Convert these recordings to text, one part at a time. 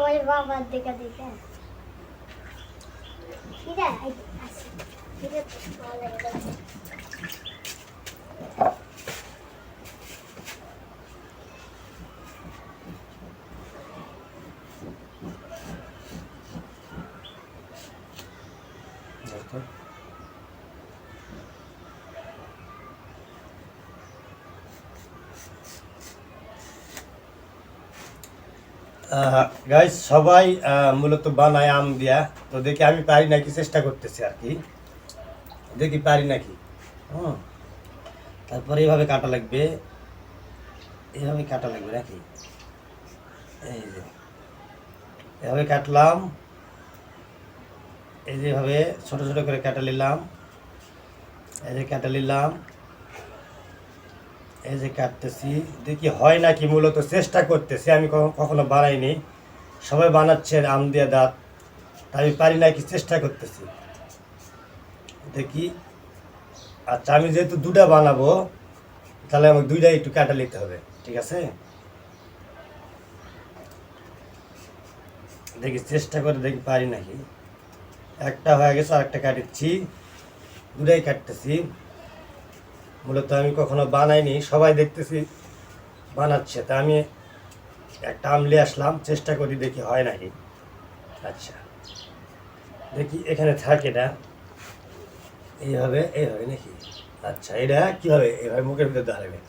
সবাই বাবার দেখা দেখা ঠিক আছে ঠিক আছে ভালো লাগে গাইস সবাই মূলত বানায় আম দিয়া, তো দেখি আমি পারি নাকি, চেষ্টা করতেছি আর কি, দেখি পারি নাকি। তারপরে এইভাবে কাটা লাগবে, এইভাবে কাটা লাগবে নাকি, এই যে এভাবে কাটলাম, এই যেভাবে ছোট ছোট করে কাটা নিলাম, এই যে কাটা নিলাম, এই যে কাটতেছি, দেখি হয় নাকি, মূলত চেষ্টা করতেছি। আমি কখনো বানাইনি, সবাই বানাচ্ছে আম দিয়ে দাঁত, আমি পারি নাকি চেষ্টা করতেছি, দেখি। আচ্ছা আমি যেহেতু দুটা বানাবো, তাহলে আমাকে দুইটাই একটু কাটা নিতে হবে, ঠিক আছে। দেখি চেষ্টা করে দেখি পারি নাকি। একটা হয়ে গেছে, আর একটা কাটছি, দুটাই কাটতেছি। মূলত আমি কখনো বানাইনি, সবাই দেখতেছি বানাচ্ছে, তা আমি একটা আমলে আসলাম, চেষ্টা করি দেখি হয় নাকি। আচ্ছা দেখি এখানে থাকে না, এইভাবে এইভাবে নাকি। আচ্ছা এটা কীভাবে এইভাবে মুখের ভিতরে দাঁড়াবে।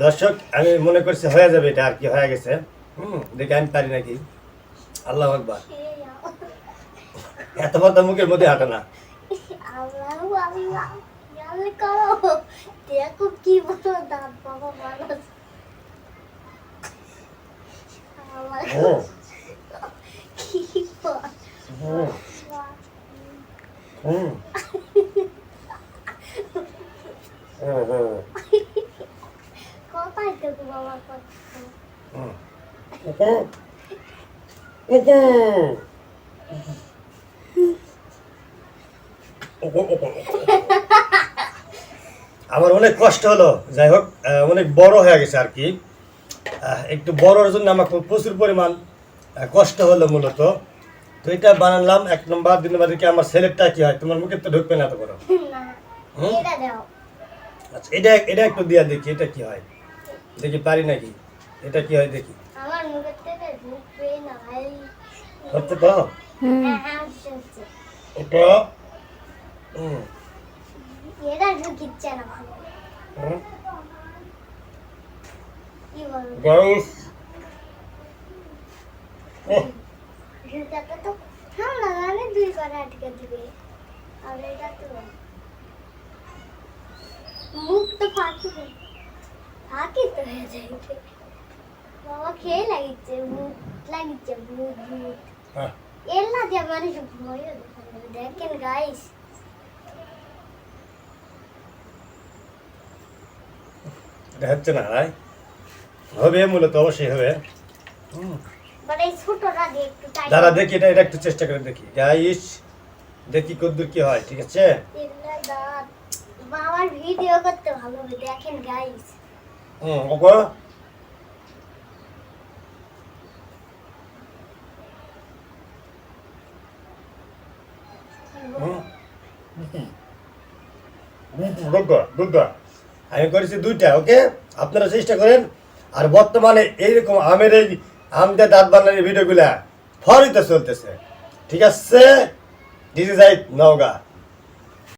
দর্শক আমি মনে করছি হয়ে যাবে, এটা আর কি হয়ে গেছে। দেখি আমি পারি নাকি। আল্লাহ আকবার, এত কথা মুখের মধ্যে হাঁটে না। দেখো কি বড় দাঁত বাবা মানুষ কোথায় থেকে বাবা আমার অনেক কষ্ট হলো, যাই হোক অনেক বড় হয়ে গেছে আর কি। একটু বড়োর জন্য আমার প্রচুর পরিমাণ কষ্ট হলো মূলত। তো এটা বানালাম 1 নম্বর। 2 নম্বর কি আমার ছেলেরটা কি হয়, তোমার মুখে তো ঢুকবে না তো বড়। আচ্ছা এটা এটা একটু দিয়া দেখি, এটা কি হয় দেখি পারি নাকি, এটা কি হয় দেখি। আমার মুখে থেকে ঢুকবে না ভাই। হচ্ছে তো এটা এটা ঢুকিচ্ছে না ভালো। কি বল গাইস ঢুকাতে তো ঠান্ডা লাগে, 2 করে আটকে দিবে। আর এটা তো মুখ তো ফাঁকি তো হয়ে যায়। বাবা খেয়ে লাগিচ্ছে, মুখ লাগিচ্ছে, ভূত ভূত এলা দিয়ে মানুষ ভয় দেখেন গাইস। এটা হচ্ছে না ভাই, হবে মূলত অবশ্যই হবে। দাঁড়া দেখি এটা এটা একটু চেষ্টা করে দেখি গাইস, দেখি কতদূর কি হয়, ঠিক আছে। বাবার ভিডিও করতে ভালো হবে, দেখেন গাইস। ওগো আমি করেছি 2টা, ওকে আপনারা চেষ্টা করেন। আর বর্তমানে এইরকম আমের এই আম দিয়ে দাঁত বানানোর ভিডিওগুলা ফরিতে চলতেছে, ঠিক আছে। This is Naogaon.